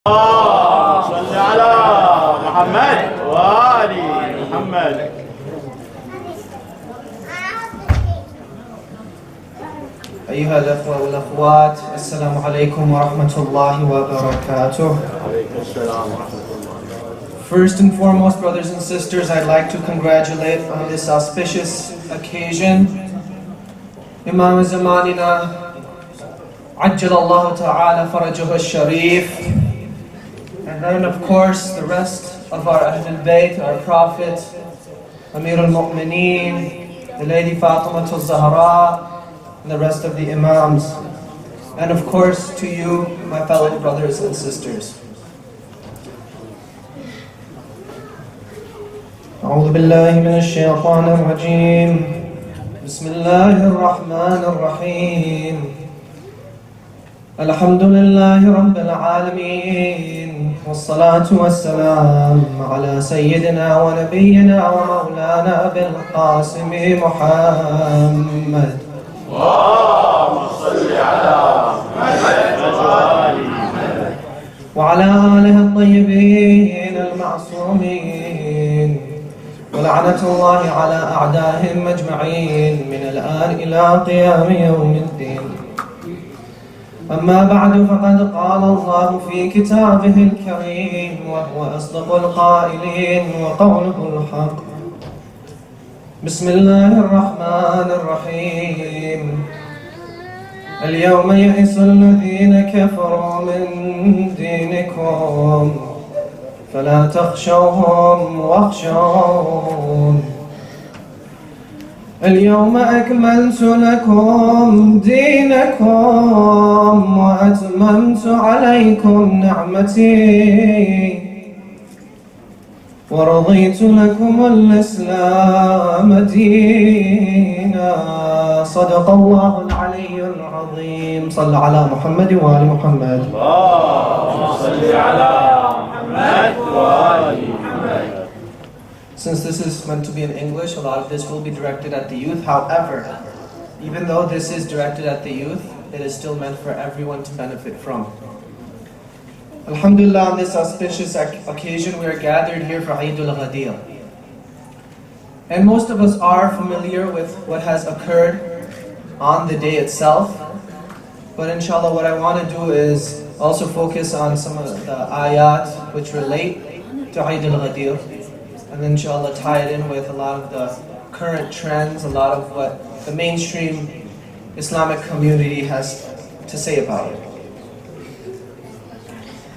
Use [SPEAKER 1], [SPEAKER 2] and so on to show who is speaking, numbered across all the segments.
[SPEAKER 1] صل على محمد وآل محمد.
[SPEAKER 2] أيها الأخوة والأخوات، السلام عليكم ورحمة الله وبركاته. First and foremost, brothers and sisters, I'd like to congratulate on this auspicious occasion Imam Zamanina, عجل الله تعالى فرجه الشريف, and then of course the rest of our Ahlulbayt, our Prophet, Amir al-Mu'mineen, the Lady Fatima al-Zahra, and the rest of the Imams, and of course to you, my fellow brothers and sisters. أعوذ بالله من الشيطان الرجيم. بسم الله الرحمن الرحيم. الحمد لله رب العالمين، والصلاة والسلام على سيدنا ونبينا ومولانا بالقاسم محمد.
[SPEAKER 1] اللهم صل على محمد
[SPEAKER 2] وعلى آله الطيبين المعصومين، ولعنة الله على أعدائهم أجمعين من الآن إلى قيام يوم الدين. أما بعد، فقد قال الله في كتابه الكريم وهو أصدق القائلين وقوله الحق. بسم الله الرحمن الرحيم. اليوم يئس الذين كفروا من دينكم فلا تخشوهم واخشون. اليوم أكملت لكم دينكم وأتممت عليكم نعمتي ورضيت لكم الإسلام دينا. صدق الله العلي العظيم. صل على محمد وآل محمد.
[SPEAKER 1] اللهم صل على محمد وآل محمد.
[SPEAKER 2] Since this is meant to be in English, a lot of this will be directed at the youth. However, even though this is directed at the youth, it is still meant for everyone to benefit from. Alhamdulillah, on this auspicious occasion, we are gathered here for Ahlulbaitcenter. And most of us are familiar with what has occurred on the day itself. But inshallah, what I want to do is also focus on some of the ayat which relate to Ahlulbaitcenter. And then inshallah tie it in with a lot of the current trends, a lot of what the mainstream Islamic community has to say about it.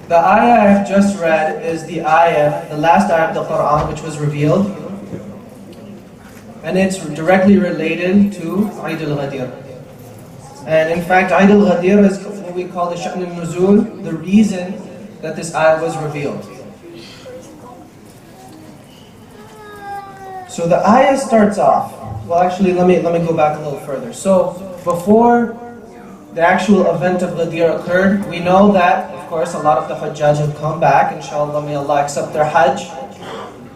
[SPEAKER 2] The ayah I have just read is the ayah, the last ayah of the Quran which was revealed. And it's directly related to Ahlulbaitcenter. And in fact, Ahlulbaitcenter is what we call the Sha'n al-Nuzul, the reason that this ayah was revealed. So the ayah starts off, well actually let me go back a little further. So before the actual event of Ghadir occurred, we know that of course a lot of the Hajjaj have come back. Inshallah, may Allah accept their Hajj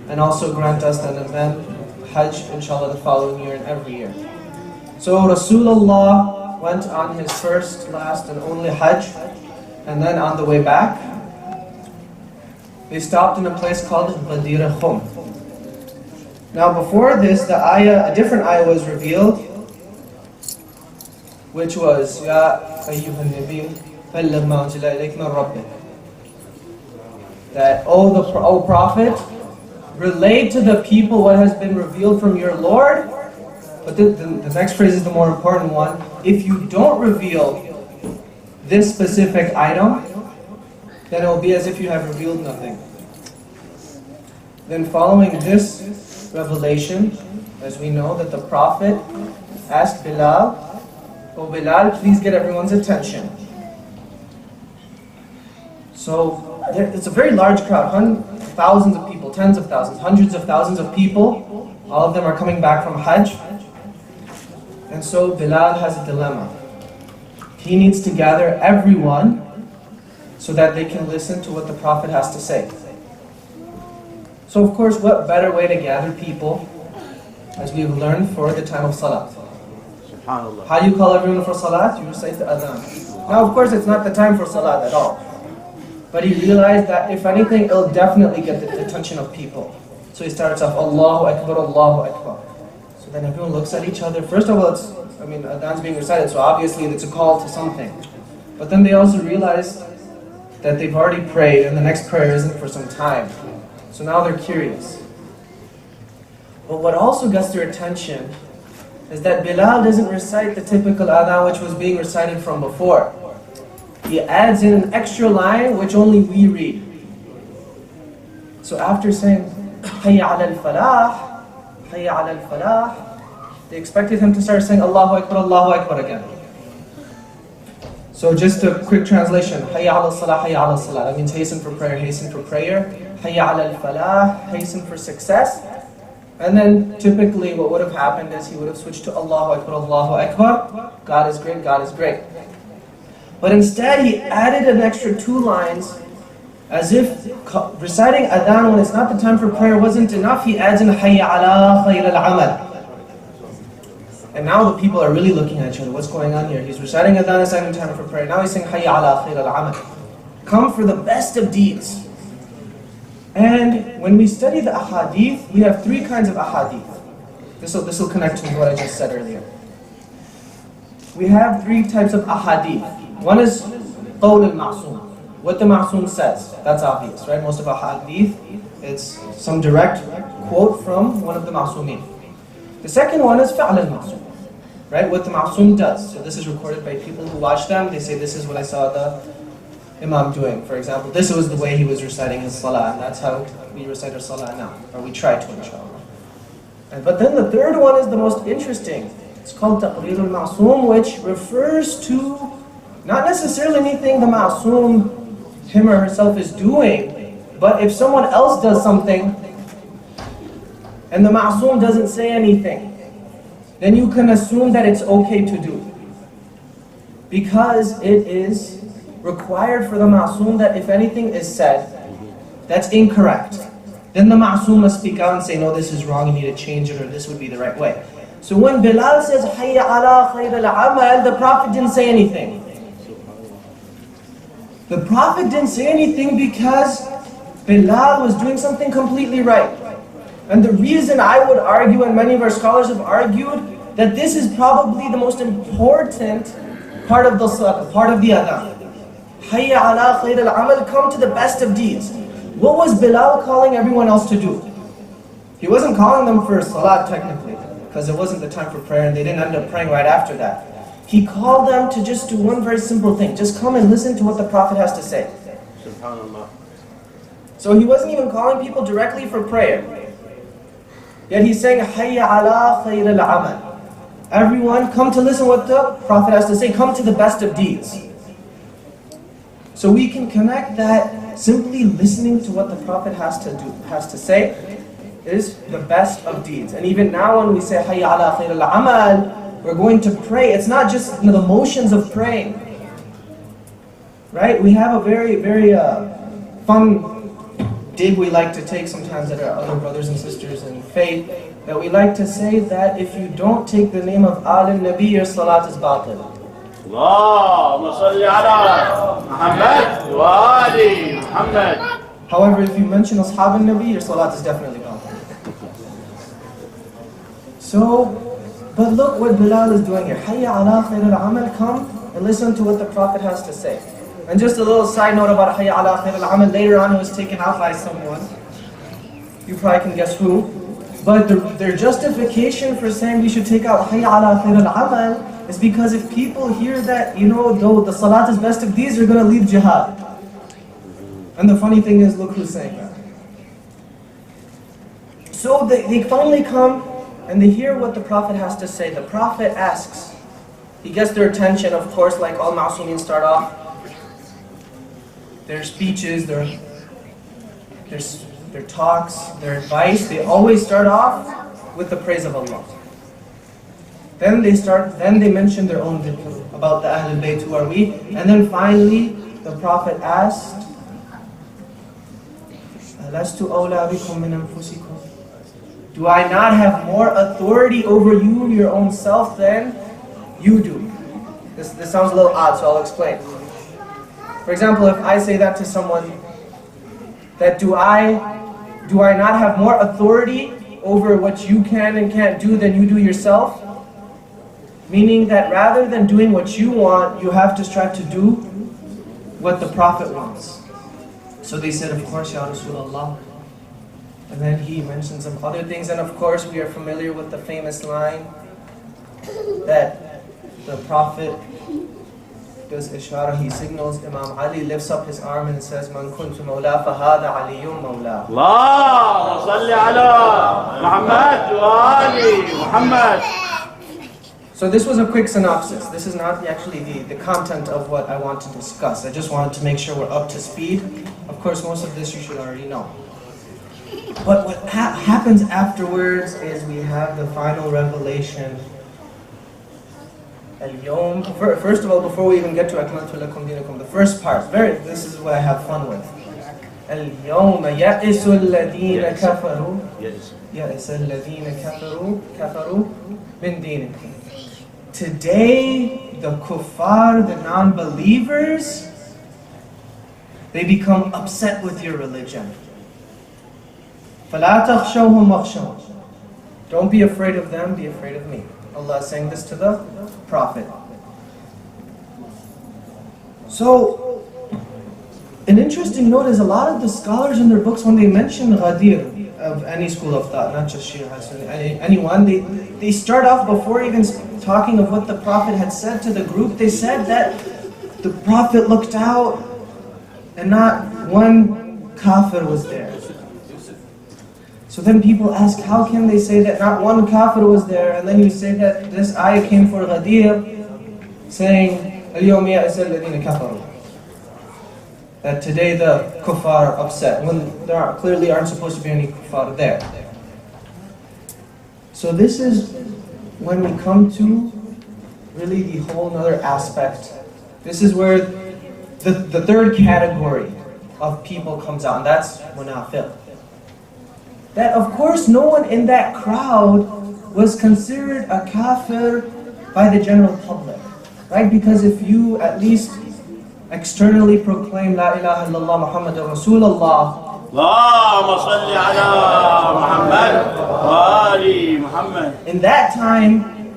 [SPEAKER 2] and also grant us an event Hajj inshallah the following year and every year. So Rasulullah went on his first, last and only Hajj, and then on the way back they stopped in a place called Ghadir Khum. Now before this, the ayah, a different ayah was revealed, which was Ya ayyuhan nabiy balligh ma unzila ilayka min rabbik. That, O Prophet, relate to the people what has been revealed from your Lord. But the next phrase is the more important one. If you don't reveal this specific item, then it will be as if you have revealed nothing. Then following this revelation, as we know that the Prophet asked Bilal, "Oh Bilal, please get everyone's attention." So it's a very large crowd, thousands of people, tens of thousands, hundreds of thousands of people. All of them are coming back from Hajj. And so Bilal has a dilemma. He needs to gather everyone so that they can listen to what the Prophet has to say. So of course, what better way to gather people, as we've learned, for the time of Salat. How do you call everyone for Salat? You recite the Adhan. Now of course it's not the time for Salat at all. But he realized that if anything, it'll definitely get the attention of people. So he starts off, Allahu Akbar, Allahu Akbar. So then everyone looks at each other. First of all, adhan's being recited, so obviously it's a call to something. But then they also realize that they've already prayed and the next prayer isn't for some time. So now they're curious. But what also gets their attention is that Bilal doesn't recite the typical adhan which was being recited from before. He adds in an extra line which only we read. So after saying, Hayya ala al-falah, Hayya ala al-falah, they expected him to start saying Allahu Akbar again. So just a quick translation, Hayya ala salah, Hayya ala salah. That means hasten for prayer, hasten for prayer. Hayya ala al-falah, hasten for success. And then typically what would have happened is he would have switched to Allahu Akbar, Allahu Akbar. God is great, God is great. But instead he added an extra 2 lines, as if reciting adhan when it's not the time for prayer wasn't enough. He adds in Hayya ala khayr al-amal. And now the people are really looking at each other. What's going on here? He's reciting adhan, it's not time for prayer. Now he's saying Hayya ala khayr al-amal. Come for the best of deeds. And when we study the ahadith, we have 3 kinds of ahadith. This will connect to what I just said earlier. We have 3 types of ahadith. One is qawl al-ma'soom, what the ma'soom says. That's obvious, right? Most of ahadith, it's some direct quote from one of the ma'soomin. The second one is fa'al al-ma'soom, right? What the ma'soom does. So this is recorded by people who watch them. They say, this is what I saw the Imam doing. For example, this was the way he was reciting his salah, and that's how we recite our salah now, or we try to, inshallah. But then the third one is the most interesting. It's called taqreer al-ma'soom, which refers to not necessarily anything the ma'soom, him or herself, is doing, but if someone else does something, and the ma'soom doesn't say anything, then you can assume that it's okay to do. Because it is required for the ma'soom that if anything is said that's incorrect, then the ma'soom must speak out and say, no, this is wrong, you need to change it, or this would be the right way. So when Bilal says, Hayya ala khayr al-amal, the Prophet didn't say anything. The Prophet didn't say anything because Bilal was doing something completely right. And the reason I would argue, and many of our scholars have argued, that this is probably the most important part of the salah, part of the adhan. Hayya ala khayr al-amal, come to the best of deeds. What was Bilal calling everyone else to do? He wasn't calling them for salat technically, because it wasn't the time for prayer and they didn't end up praying right after that. He called them to just do one very simple thing. Just come and listen to what the Prophet has to say. SubhanAllah. So he wasn't even calling people directly for prayer. Yet he's saying, Hayya ala khayr al-amal. Everyone, come to listen what the Prophet has to say. Come to the best of deeds. So we can connect that simply listening to what the Prophet has to say is the best of deeds. And even now when we say Hayya ala khayr al-amal, we're going to pray. It's not just the motions of praying, right? We have a very, very fun dig we like to take sometimes at our other brothers and sisters in faith, that we like to say that if you don't take the name of Ahlul-Nabi, your salat is batil.
[SPEAKER 1] Allahumma salli ala Muhammad wa ali Muhammad.
[SPEAKER 2] However, if you mention Ashab al-Nabi, your salat is definitely batil. So, but look what Bilal is doing here. Hayya ala khayr al-amal, come and listen to what the Prophet has to say. And just a little side note about Hayya ala khayr al-amal, later on it was taken out by someone. You probably can guess who. But their justification for saying we should take out Hayya ala khayr al-amal is because if people hear that, though the salat is best of these, they're going to leave jihad. And the funny thing is, look who's saying that. So they finally come and they hear what the Prophet has to say. The Prophet asks. He gets their attention, of course, like all ma'soomin start off. Their speeches, their talks, their advice, they always start off with the praise of Allah. Then they mention their own dhikr about the Ahlulbayt, who are we? And then finally, the Prophet asked, Alastu awla bikum min anfusikum? Do I not have more authority over you, your own self, than you do? This sounds a little odd, so I'll explain. For example, if I say that to someone, that do I not have more authority over what you can and can't do than you do yourself? Meaning that rather than doing what you want, you have to strive to do what the Prophet wants. So they said, of course, Ya Rasulullah. And then he mentioned some other things, and of course we are familiar with the famous line that the Prophet does ishara, he signals. Imam Ali lifts up his arm and says, Man kuntu mawla fahada aliyun mawla.
[SPEAKER 1] Allahumma salli ala Muhammad wa ali Muhammad.
[SPEAKER 2] So this was a quick synopsis. This is not actually the content of what I want to discuss. I just wanted to make sure we're up to speed. Of course, most of this you should already know. But what happens afterwards is we have the final revelation. First of all, before we even get to the first part, this is what I have fun with. اليوم يئس الذين كفروا يئس الذين كفروا من دينكم. Today, the kuffar, the non-believers, they become upset with your religion. فَلَا تَخْشَوْهُمْ وَخْشَوْنِ. Don't be afraid of them, be afraid of me. Allah is saying this to the Prophet. So, an interesting note is a lot of the scholars in their books, when they mention Ghadir, of any school of thought, not just Shia, anyone, they start off before even talking of what the Prophet had said to the group. They said that the Prophet looked out and not one kafir was there. So then people ask, how can they say that not one kafir was there, and then you say that this ayah came for Ghadir, saying, اليوم يئس الذين كفروا. That today the kuffar are upset, when there clearly aren't supposed to be any kuffar there. So this is when we come to really the whole other aspect. This is where the third category of people comes out, and that's munafiq. That of course no one in that crowd was considered a kafir by the general public, right? Because if you at least externally proclaim La ilaha illallah Muhammadur Rasulullah,
[SPEAKER 1] Allahumma salli ala Muhammad wa ali Muhammad.
[SPEAKER 2] In that time,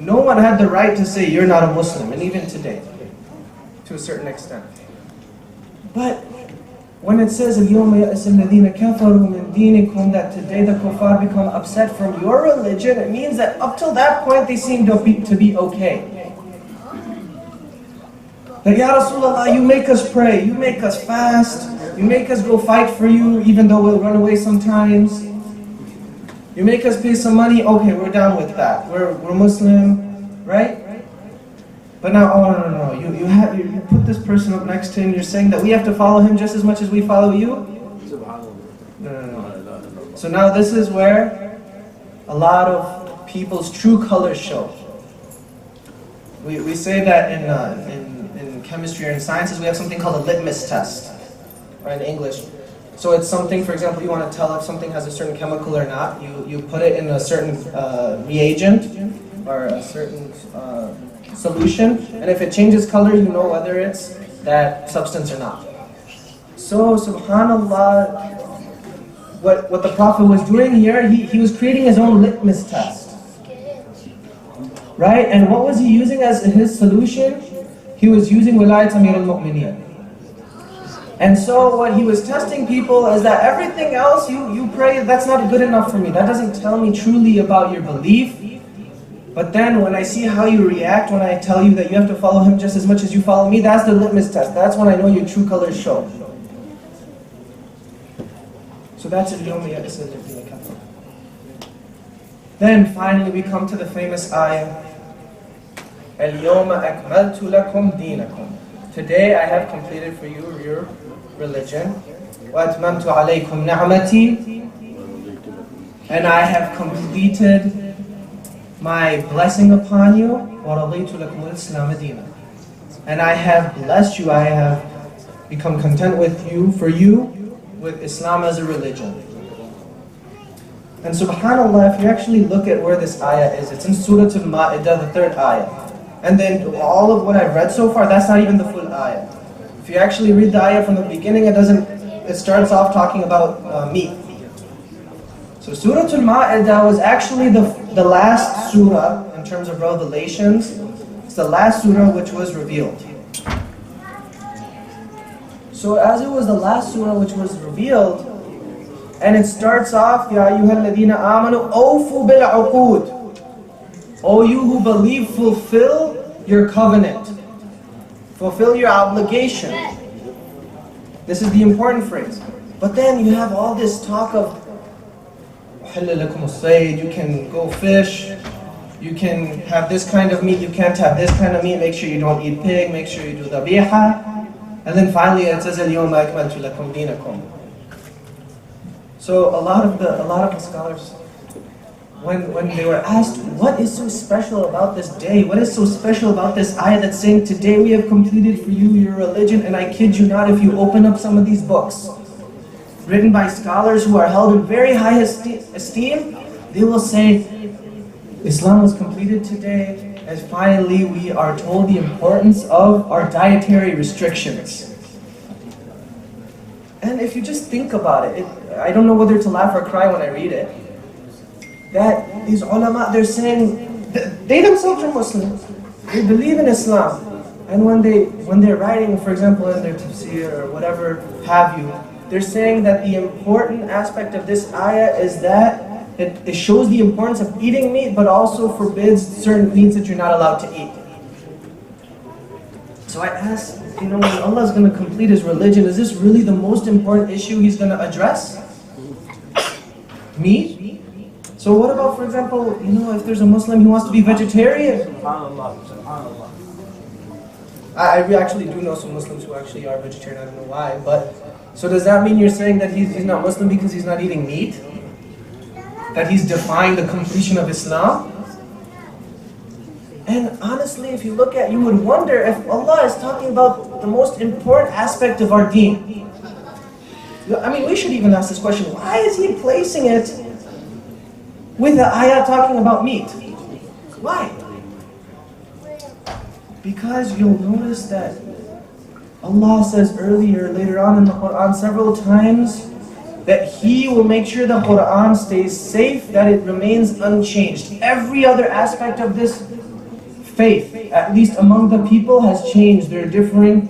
[SPEAKER 2] no one had the right to say you're not a Muslim, and even today, to a certain extent. But when it says اليوم يئس الذين كفروا من دينكم, that today the kuffar become upset from your religion, it means that up till that point they seem to be okay. That Ya Rasulullah, you make us pray, you make us fast, you make us go fight for you even though we'll run away sometimes. You make us pay some money, okay, we're down with that. We're Muslim, right? But now, oh no, you put this person up next to him, you're saying that we have to follow him just as much as we follow you? No. So now this is where a lot of people's true colors show. We say that in chemistry or in sciences, we have something called a litmus test, right, in English. So it's something, for example, you want to tell if something has a certain chemical or not, you put it in a certain reagent or a certain solution, and if it changes color, you know whether it's that substance or not. So, subhanallah, what the Prophet was doing here, he was creating his own litmus test. Right? And what was he using as his solution? He was using wilayat Amir al-Mu'mineen. And so what he was testing people is that everything else you pray, that's not good enough for me. That doesn't tell me truly about your belief. But then when I see how you react, when I tell you that you have to follow him just as much as you follow me, that's the litmus test. That's when I know your true colors show. So that's it. Then finally we come to the famous ayah. الْيَوْمَ أَكْمَلْتُ لَكُمْ دِينَكُمْ. Today I have completed for you your religion. وَأَتْمَمْتُ عَلَيْكُمْ نِعْمَتِي. And I have completed my blessing upon you. وَرَضِيتُ لَكُمُ الْإِسْلَامَ دِينًا. And I have blessed you, I have become content with you, with Islam as a religion. And subhanAllah, if you actually look at where this ayah is, it's in Surah Al-Ma'idah, the 3rd ayah. And then all of what I've read so far, that's not even the full ayah. If you actually read the ayah from the beginning, it starts off talking about meat. So Surah Al-Ma'idah was actually the last surah in terms of revelations. It's the last surah which was revealed. So as it was the last surah which was revealed, and it starts off, Ya ayyuhalladhina amanu awfu bil uqud. O you who believe, fulfill your covenant. Fulfill your obligation. This is the important phrase. But then you have all this talk of you can go fish, you can have this kind of meat, you can't have this kind of meat, make sure you don't eat pig, make sure you do dhabiha. And then finally it says al-yawma akmaltu lakum dinakum. So a lot of the scholars, when they were asked, what is so special about this day? What is so special about this ayah that's saying, today we have completed for you your religion? And I kid you not, if you open up some of these books, written by scholars who are held in very high esteem, they will say, Islam was completed today, as finally we are told the importance of our dietary restrictions. And if you just think about it, I don't know whether to laugh or cry when I read it, that these ulama, they're saying, they themselves are Muslims, they believe in Islam, and when they're writing, for example, in their tafsir or whatever have you, they're saying that the important aspect of this ayah is that it shows the importance of eating meat, but also forbids certain meats that you're not allowed to eat. So I ask, when Allah is going to complete His religion, is this really the most important issue He's going to address? Meat? So what about, for example, if there's a Muslim who wants to be vegetarian? I actually do know some Muslims who actually are vegetarian, I don't know why, but so does that mean you're saying that he's not Muslim because he's not eating meat? That he's defying the completion of Islam? And honestly, if you look at, you would wonder if Allah is talking about the most important aspect of our deen. I mean, we should even ask this question, why is He placing it with the ayah talking about meat? Why? Because you'll notice that Allah says later on in the Quran several times that He will make sure the Quran stays safe, that it remains unchanged. Every other aspect of this faith, at least among the people, has changed. There are different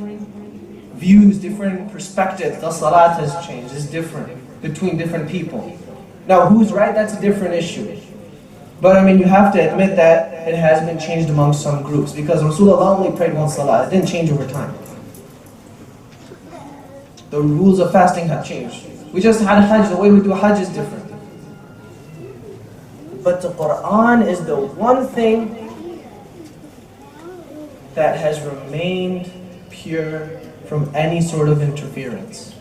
[SPEAKER 2] views, different perspectives. The salat has changed, it's different between different people. Now who's right, that's a different issue. But I mean, you have to admit that it has been changed among some groups, because Rasulullah only prayed one salat, it didn't change over time. The rules of fasting have changed. We just had Hajj, the way we do Hajj is different. But the Quran is the one thing that has remained pure from any sort of interference.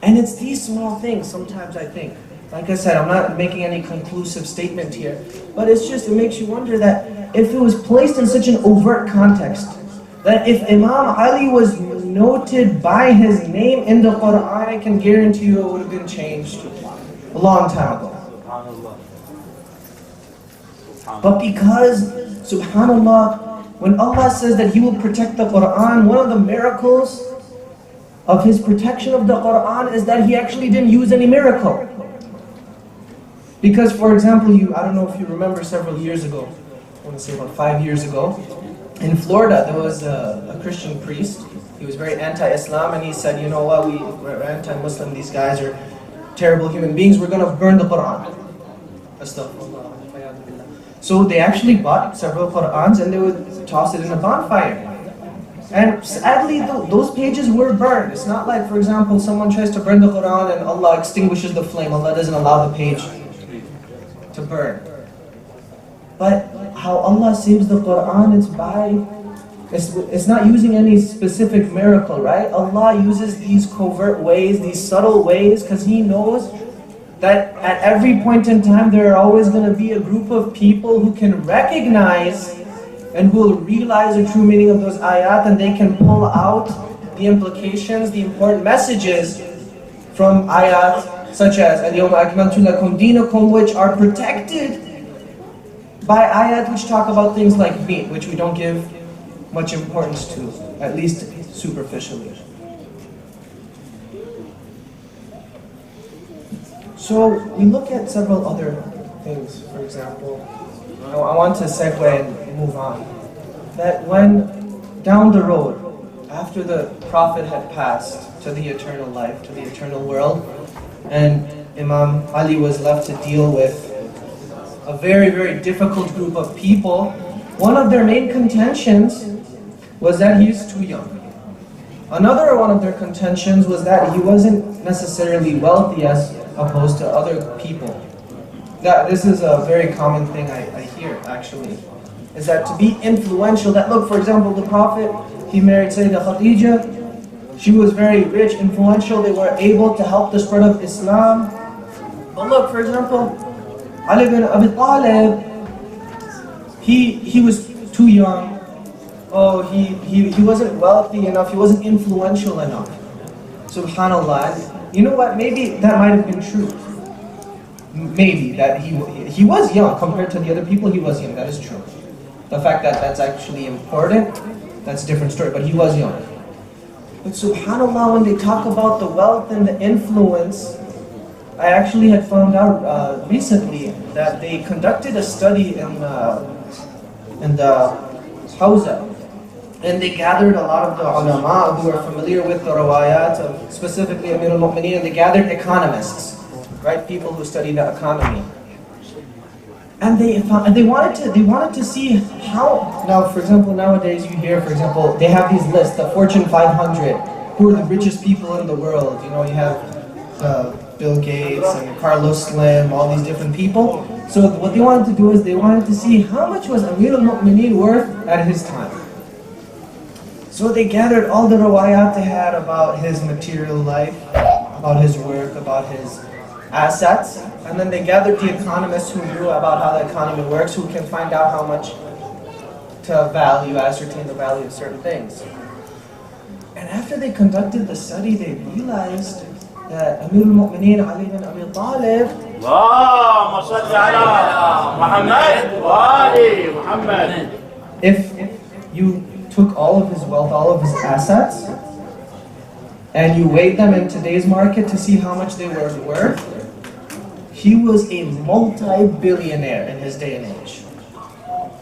[SPEAKER 2] And it's these small things sometimes I think. Like I said, I'm not making any conclusive statement here, but it makes you wonder that if it was placed in such an overt context, that if Imam Ali was noted by his name in the Quran, I can guarantee you it would have been changed a long time ago. But because, subhanallah, when Allah says that He will protect the Quran, one of the miracles of His protection of the Quran is that He actually didn't use any miracle. Because, for example, I don't know if you remember several years ago, I want to say about 5 years ago, in Florida there was a Christian priest. He was very anti-Islam, and he said, you know what, we're anti-Muslim, these guys are terrible human beings, we're going to burn the Quran. Astaghfirullah. So they actually bought several Qurans and they would toss it in a bonfire. And sadly, those pages were burned. It's not like, for example, someone tries to burn the Quran and Allah extinguishes the flame. Allah doesn't allow the page to burn. But how Allah saves the Quran, it's not using any specific miracle, right? Allah uses these covert ways, these subtle ways, because He knows that at every point in time there are always going to be a group of people who can recognize and who will realize the true meaning of those ayat, and they can pull out the implications, the important messages from ayat such as al-yawma akmaltu lakum dinakum, which are protected by ayat which talk about things like meat, which we don't give much importance to, at least superficially. So we look at several other things. For example, I want to segue and move on. That when down the road, after the Prophet had passed to the eternal life, to the eternal world, and Imam Ali was left to deal with a very, very difficult group of people, one of their main contentions was that he's too young. Another one of their contentions was that he wasn't necessarily wealthy as opposed to other people. This is a very common thing I hear, actually, is that to be influential, that look, for example, the Prophet, he married Sayyidah Khadija, she was very rich, influential, they were able to help the spread of Islam. But look, for example, Ali bin Abi Talib, he was too young. Oh, he wasn't wealthy enough, he wasn't influential enough. Subhanallah. You know what, maybe that might have been true. Maybe, that he was young compared to the other people, he was young, that is true. The fact that that's actually important, that's a different story, but he was young. But subhanallah, when they talk about the wealth and the influence, I actually had found out recently that they conducted a study in the Hawza. And they gathered a lot of the ulama who are familiar with the riwayat of specifically Amir al-Mu'mineen, and they gathered economists, right? People who study the economy. And they wanted to see how, now for example, nowadays you hear, for example, they have these lists, the Fortune 500, who are the richest people in the world. You know, you have Bill Gates and Carlos Slim, all these different people. So what they wanted to do is they wanted to see how much was Amir al-Mu'mineen worth at his time. So they gathered all the riwayat they had about his material life, about his work, about his assets, and then they gathered the economists who knew about how the economy works, who can find out how much to value, ascertain the value of certain things. And after they conducted the study, they realized that Amir al-Mu'mineen Ali bin Abi Talib,
[SPEAKER 1] Allahumma salli ala Muhammad wa ali Muhammad.
[SPEAKER 2] If you took all of his wealth, all of his assets, and you weighed them in today's market to see how much they were worth, he was a multi-billionaire in his day and age.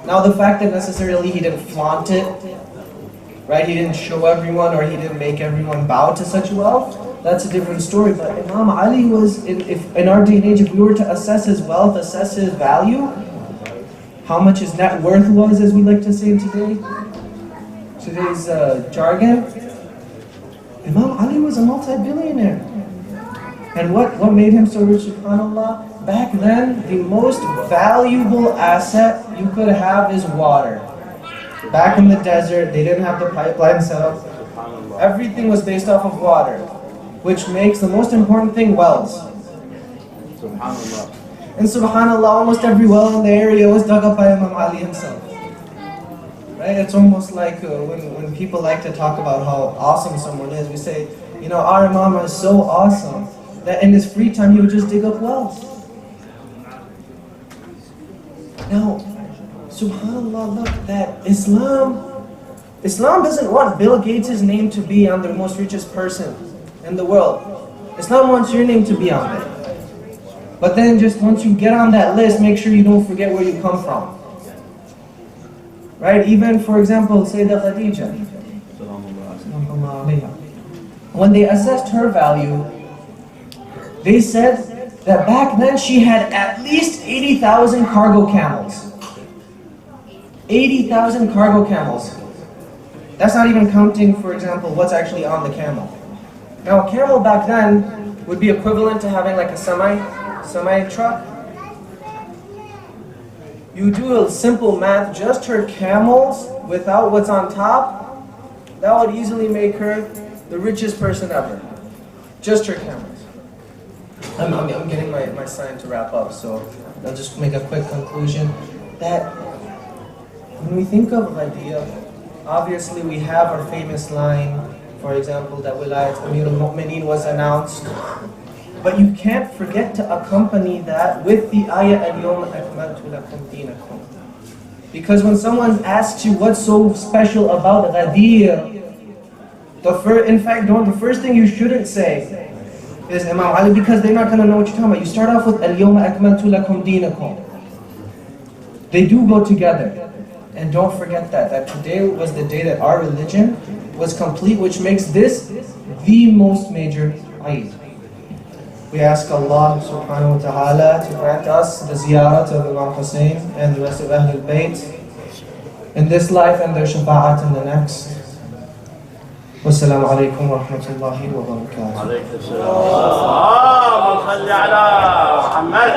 [SPEAKER 2] Now the fact that necessarily he didn't flaunt it, right? He didn't show everyone or he didn't make everyone bow to such wealth, that's a different story. But Imam Ali was, if in our day and age, if we were to assess his wealth, assess his value, how much his net worth was, as we like to say today's jargon, Imam Ali was a multi-billionaire. And what made him so rich, subhanAllah? Back then, the most valuable asset you could have is water. Back in the desert, they didn't have the pipeline set up. Everything was based off of water, which makes the most important thing wells. And subhanAllah, almost every well in the area was dug up by Imam Ali himself. Right? It's almost like when people like to talk about how awesome someone is, we say, you know, our Imam is so awesome that in his free time he would just dig up wells. Now, subhanAllah, look, that Islam doesn't want Bill Gates' name to be on the most richest person in the world. Islam wants your name to be on there. But then just once you get on that list, make sure you don't forget where you come from. Right? Even, for example, Sayyidah Khadija. When they assessed her value, they said that back then she had at least 80,000 cargo camels. 80,000 cargo camels. That's not even counting, for example, what's actually on the camel. Now, a camel back then would be equivalent to having like a semi truck. You do a simple math, just her camels without what's on top, that would easily make her the richest person ever. Just her camels. I'm getting my sign to wrap up, so I'll just make a quick conclusion. That when we think of Ghadiyah, obviously we have our famous line, for example, that Wilayat Amir al-Mu'mineen was announced. But you can't forget to accompany that with the ayah al-Yawma akmaltu lakum dinakum. Because when someone asks you what's so special about Ghadir, In fact, the first thing you shouldn't say is Imam Ali, because they're not going to know what you're talking about. You start off with Al-Yawma Akmaltu Lakum Dinakum. They do go together. And don't forget that today was the day that our religion was complete, which makes this the most major Eid. We ask Allah subhanahu wa ta'ala to grant us the ziyarat of Imam Hussein and the rest of Ahlulbayt in this life and their shafa'at in the next. Wassalamu alaikum wa rahmatullahi wa barakatuh.
[SPEAKER 1] عليك السلام. اللهم صل على محمد.